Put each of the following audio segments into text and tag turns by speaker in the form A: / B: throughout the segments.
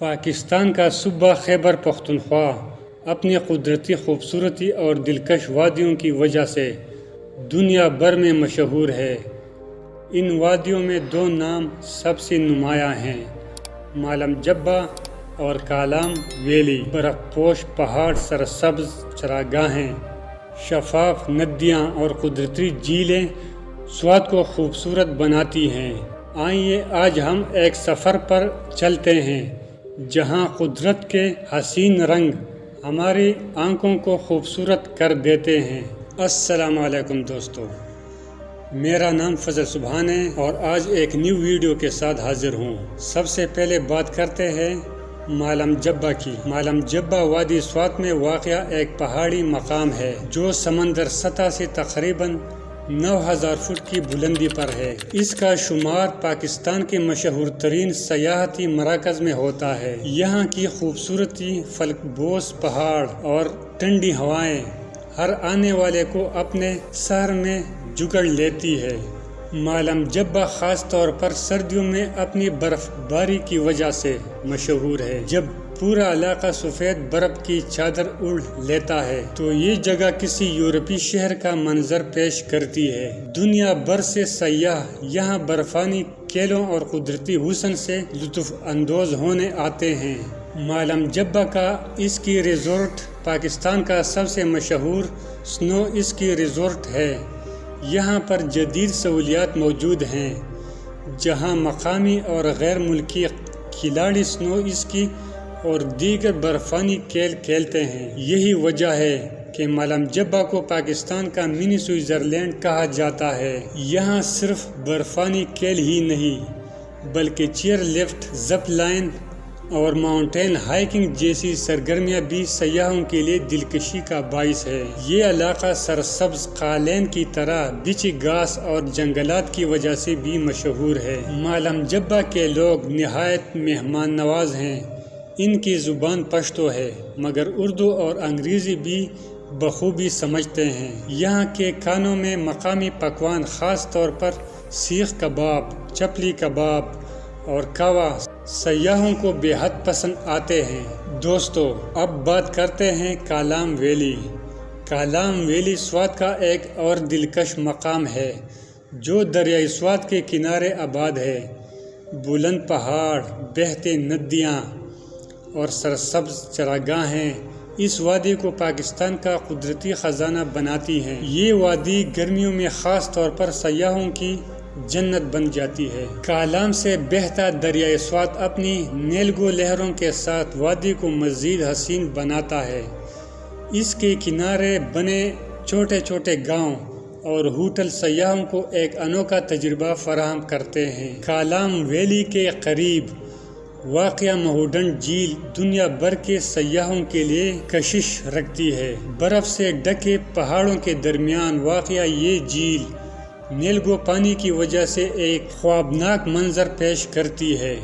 A: پاکستان کا صوبہ خیبر پختونخوا اپنی قدرتی خوبصورتی اور دلکش وادیوں کی وجہ سے دنیا بھر میں مشہور ہے۔ ان وادیوں میں دو نام سب سے نمایاں ہیں، مالم جبہ اور کالام ویلی۔ برف پوش پہاڑ، سرسبز چراگاہیں، شفاف ندیاں اور قدرتی جھیلیں سوات کو خوبصورت بناتی ہیں۔ آئیے آج ہم ایک سفر پر چلتے ہیں جہاں قدرت کے حسین رنگ ہماری آنکھوں کو خوبصورت کر دیتے ہیں۔ السلام علیکم دوستو، میرا نام فضل سبحان ہے اور آج ایک نیو ویڈیو کے ساتھ حاضر ہوں۔ سب سے پہلے بات کرتے ہیں مالم جبہ کی۔ مالم جبہ وادی سوات میں واقع ایک پہاڑی مقام ہے جو سمندر سطح سے تقریباً 9000 فٹ کی بلندی پر ہے۔ اس کا شمار پاکستان کے مشہور ترین سیاحتی مراکز میں ہوتا ہے۔ یہاں کی خوبصورتی، فلک بوس پہاڑ اور ٹھنڈی ہوائیں ہر آنے والے کو اپنے شہر میں جگڑ لیتی ہے۔ مالم جبہ خاص طور پر سردیوں میں اپنی برف باری کی وجہ سے مشہور ہے۔ جب پورا علاقہ سفید برف کی چادر اوڑھ لیتا ہے تو یہ جگہ کسی یورپی شہر کا منظر پیش کرتی ہے۔ دنیا بھر سے سیاح یہاں برفانی کیلوں اور قدرتی حسن سے لطف اندوز ہونے آتے ہیں۔ مالم جبہ کا اسکی ریزورٹ پاکستان کا سب سے مشہور سنو اسکی ریزورٹ ہے۔ یہاں پر جدید سہولیات موجود ہیں جہاں مقامی اور غیر ملکی کھلاڑی سنو اسکی اور دیگر برفانی کھیل کھیلتے ہیں۔ یہی وجہ ہے کہ مالم جبہ کو پاکستان کا منی سوئٹزرلینڈ کہا جاتا ہے۔ یہاں صرف برفانی کھیل ہی نہیں بلکہ چیئر لفٹ، زپ لائن اور ماؤنٹین ہائیکنگ جیسی سرگرمیاں بھی سیاحوں کے لیے دلکشی کا باعث ہے۔ یہ علاقہ سرسبز قالین کی طرح بچھی گھاس اور جنگلات کی وجہ سے بھی مشہور ہے۔ مالم جبہ کے لوگ نہایت مہمان نواز ہیں۔ ان کی زبان پشتو ہے مگر اردو اور انگریزی بھی بخوبی سمجھتے ہیں۔ یہاں کے کھانوں میں مقامی پکوان خاص طور پر سیخ کباب، چپلی کباب اور کوا سیاحوں کو بے حد پسند آتے ہیں۔ دوستو، اب بات کرتے ہیں کالام ویلی۔ کالام ویلی سوات کا ایک اور دلکش مقام ہے جو دریائے سوات کے کنارے آباد ہے۔ بلند پہاڑ، بہتے ندیاں اور سرسبز چراگاہیں اس وادی کو پاکستان کا قدرتی خزانہ بناتی ہیں۔ یہ وادی گرمیوں میں خاص طور پر سیاحوں کی جنت بن جاتی ہے۔ کالام سے بہتا دریائے سوات اپنی نیلگو لہروں کے ساتھ وادی کو مزید حسین بناتا ہے۔ اس کے کنارے بنے چھوٹے چھوٹے گاؤں اور ہوٹل سیاحوں کو ایک انوکھا تجربہ فراہم کرتے ہیں۔ کالام ویلی کے قریب واقع مہوڈن جھیل دنیا بھر کے سیاحوں کے لیے کشش رکھتی ہے۔ برف سے ڈھکے پہاڑوں کے درمیان واقع یہ جھیل نیلگو پانی کی وجہ سے ایک خوابناک منظر پیش کرتی ہے۔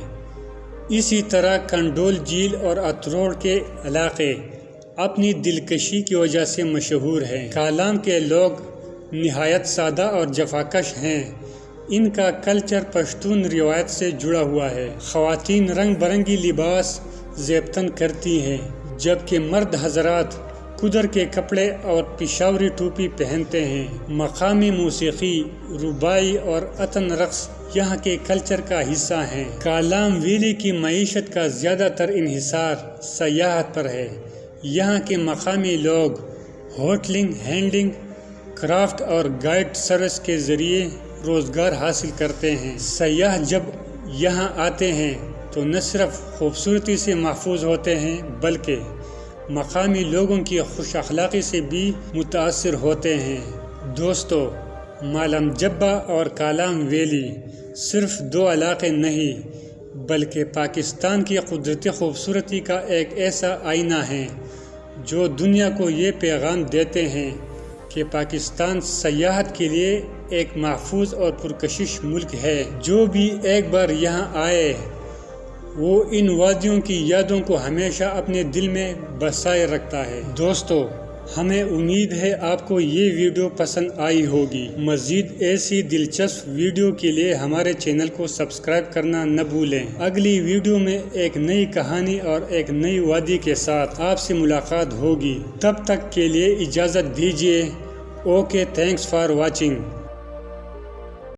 A: اسی طرح کنڈول جھیل اور اتروڑ کے علاقے اپنی دلکشی کی وجہ سے مشہور ہیں۔ کالام کے لوگ نہایت سادہ اور جفاکش ہیں۔ ان کا کلچر پشتون روایت سے جڑا ہوا ہے۔ خواتین رنگ برنگی لباس زیب تن کرتی ہیں جبکہ مرد حضرات کدر کے کپڑے اور پشاوری ٹوپی پہنتے ہیں۔ مقامی موسیقی، ربائی اور اتن رقص یہاں کے کلچر کا حصہ ہیں۔ کالام ویلی کی معیشت کا زیادہ تر انحصار سیاحت پر ہے۔ یہاں کے مقامی لوگ ہوٹلنگ، ہینڈلنگ، کرافٹ اور گائیڈ سروس کے ذریعے روزگار حاصل کرتے ہیں۔ سیاح جب یہاں آتے ہیں تو نہ صرف خوبصورتی سے محفوظ ہوتے ہیں بلکہ مقامی لوگوں کی خوش اخلاقی سے بھی متاثر ہوتے ہیں۔ دوستو، مالم جبہ اور کالام ویلی صرف دو علاقے نہیں بلکہ پاکستان کی قدرتی خوبصورتی کا ایک ایسا آئینہ ہیں جو دنیا کو یہ پیغام دیتے ہیں کہ پاکستان سیاحت کے لیے ایک محفوظ اور پرکشش ملک ہے۔ جو بھی ایک بار یہاں آئے وہ ان وادیوں کی یادوں کو ہمیشہ اپنے دل میں بسائے رکھتا ہے۔ دوستو، ہمیں امید ہے آپ کو یہ ویڈیو پسند آئی ہوگی۔ مزید ایسی دلچسپ ویڈیو کے لیے ہمارے چینل کو سبسکرائب کرنا نہ بھولیں۔ اگلی ویڈیو میں ایک نئی کہانی اور ایک نئی وادی کے ساتھ آپ سے ملاقات ہوگی۔ تب تک کے لیے اجازت دیجیے۔ Okay, thanks for watching.